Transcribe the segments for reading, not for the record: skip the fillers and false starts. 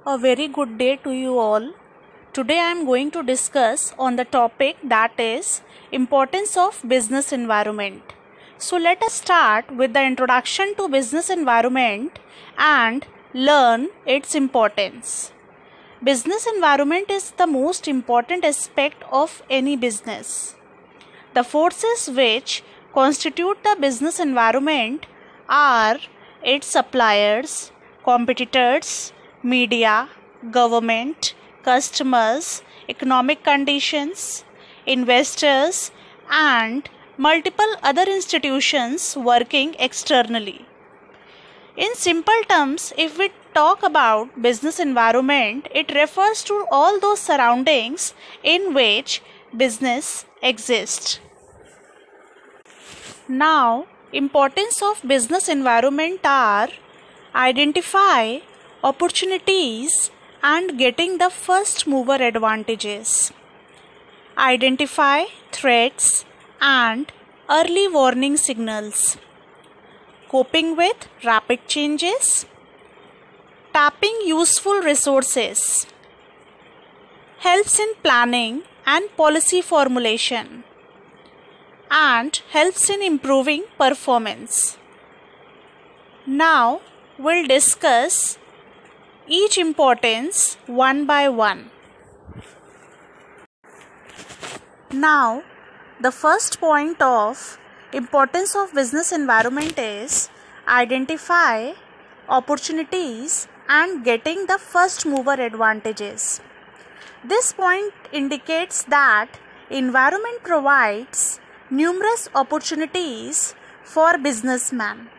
A very good day to you all. Today I am going to discuss on the topic that is importance of business environment. So let us start with the introduction to business environment and learn its importance. Business environment is the most important aspect of any business. The forces which constitute the business environment are its suppliers, competitors, media, government, customers, economic conditions, investors, and multiple other institutions working externally. In simple terms, if we talk about business environment, it refers to all those surroundings in which business exists. Now, importance of business environment are identify opportunities and getting the first mover advantages. Identify threats and early warning signals. Coping with rapid changes. Tapping useful resources. Helps in planning and policy formulation. And helps in improving performance. Now, we'll discuss each importance one by one. Now, the first point of importance of business environment is identify opportunities and getting the first mover advantages. This point indicates that environment provides numerous opportunities for businessmen.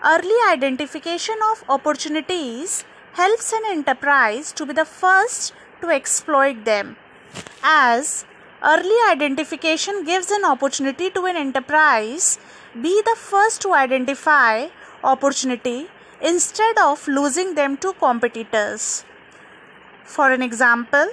Early identification of opportunities helps an enterprise to be the first to exploit them, as early identification gives an opportunity to an enterprise be the first to identify opportunity instead of losing them to competitors. For an example,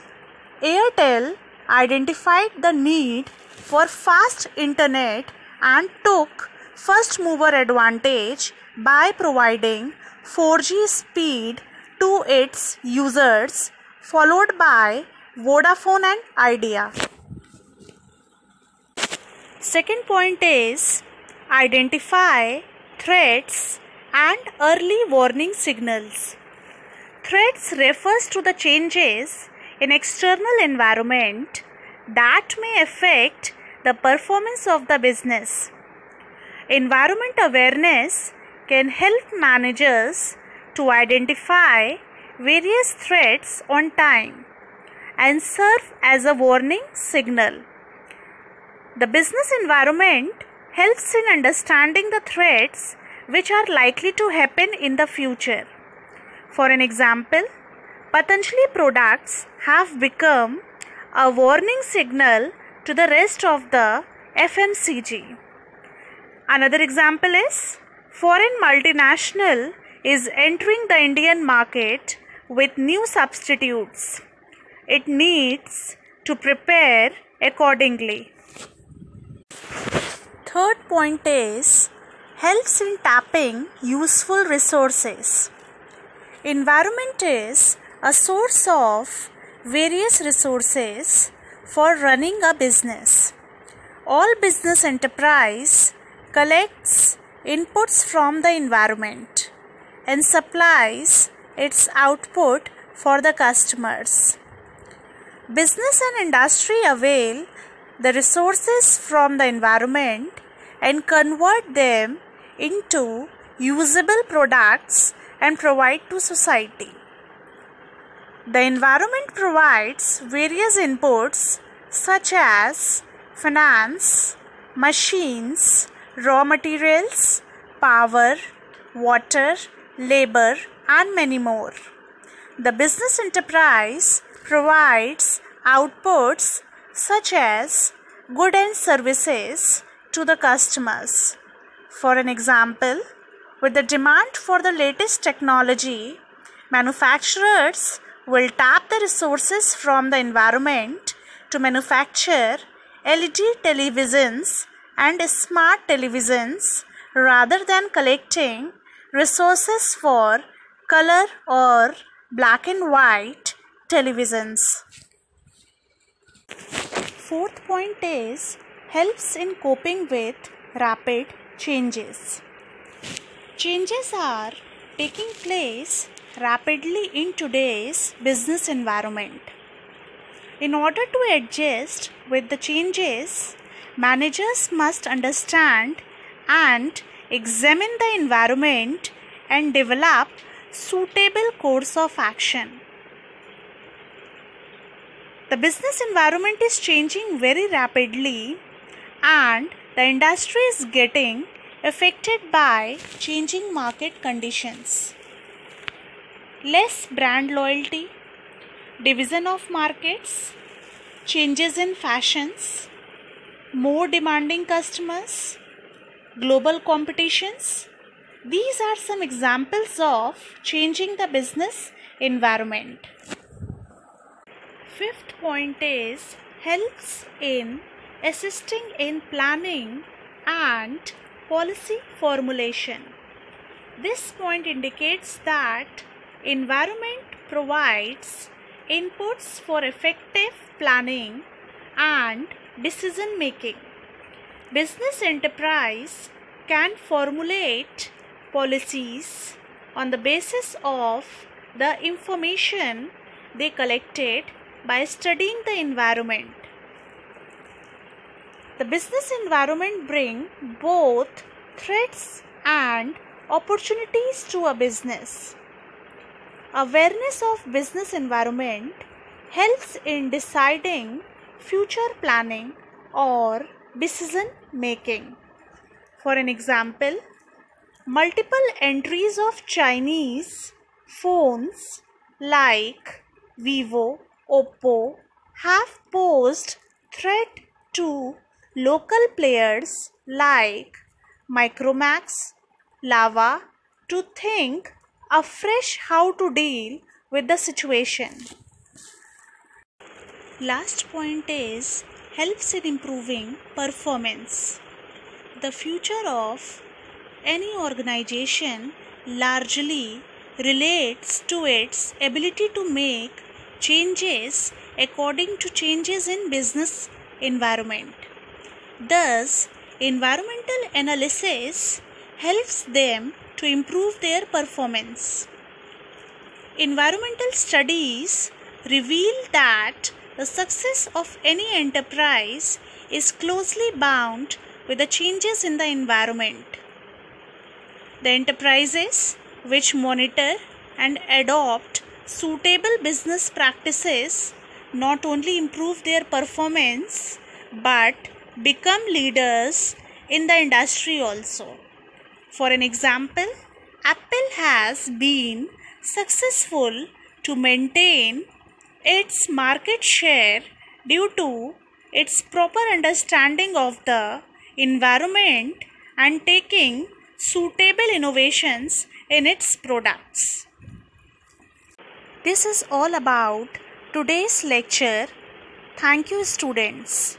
Airtel identified the need for fast internet and took first mover advantage by providing 4G speed to its users, followed by Vodafone and Idea. Second point is identify threats and early warning signals. Threats refers to the changes in external environment that may affect the performance of the business. Environment awareness can help managers to identify various threats on time and serve as a warning signal. The business environment helps in understanding the threats which are likely to happen in the future. For an example, Patanjali products have become a warning signal to the rest of the FMCG. Another example is foreign multinational is entering the Indian market with new substitutes. It needs to prepare accordingly. Third point is helps in tapping useful resources. Environment is a source of various resources for running a business. All business enterprise collects inputs from the environment and supplies its output for the customers. Business and industry avail the resources from the environment and convert them into usable products and provide to society. The environment provides various inputs such as finance, machines, raw materials, power, water, labor, and many more. The business enterprise provides outputs such as goods and services to the customers. For an example, with the demand for the latest technology, manufacturers will tap the resources from the environment to manufacture LED televisions and smart televisions rather than collecting resources for color or black and white televisions. Fourth point is helps in coping with rapid changes. Changes are taking place rapidly in today's business environment. In order to adjust with the changes, managers must understand and examine the environment and develop suitable course of action. The business environment is changing very rapidly and the industry is getting affected by changing market conditions. Less brand loyalty, division of markets, changes in fashions, more demanding customers, global competitions. These are some examples of changing the business environment. Fifth point is helps in assisting in planning and policy formulation. This point indicates that environment provides inputs for effective planning and decision making. Business enterprise can formulate policies on the basis of the information they collected by studying the environment. The business environment brings both threats and opportunities to a business. Awareness of business environment helps in deciding future planning or decision making. For an example, multiple entries of Chinese phones like Vivo, Oppo have posed threat to local players like Micromax, Lava to think afresh how to deal with the situation. Last point is helps in improving performance. The future of any organization largely relates to its ability to make changes according to changes in business environment. Thus, environmental analysis helps them to improve their performance. Environmental studies reveal that the success of any enterprise is closely bound with the changes in the environment. The enterprises which monitor and adopt suitable business practices not only improve their performance but become leaders in the industry also. For an example, Apple has been successful to maintain its market share due to its proper understanding of the environment and taking suitable innovations in its products. This is all about today's lecture. Thank you, students.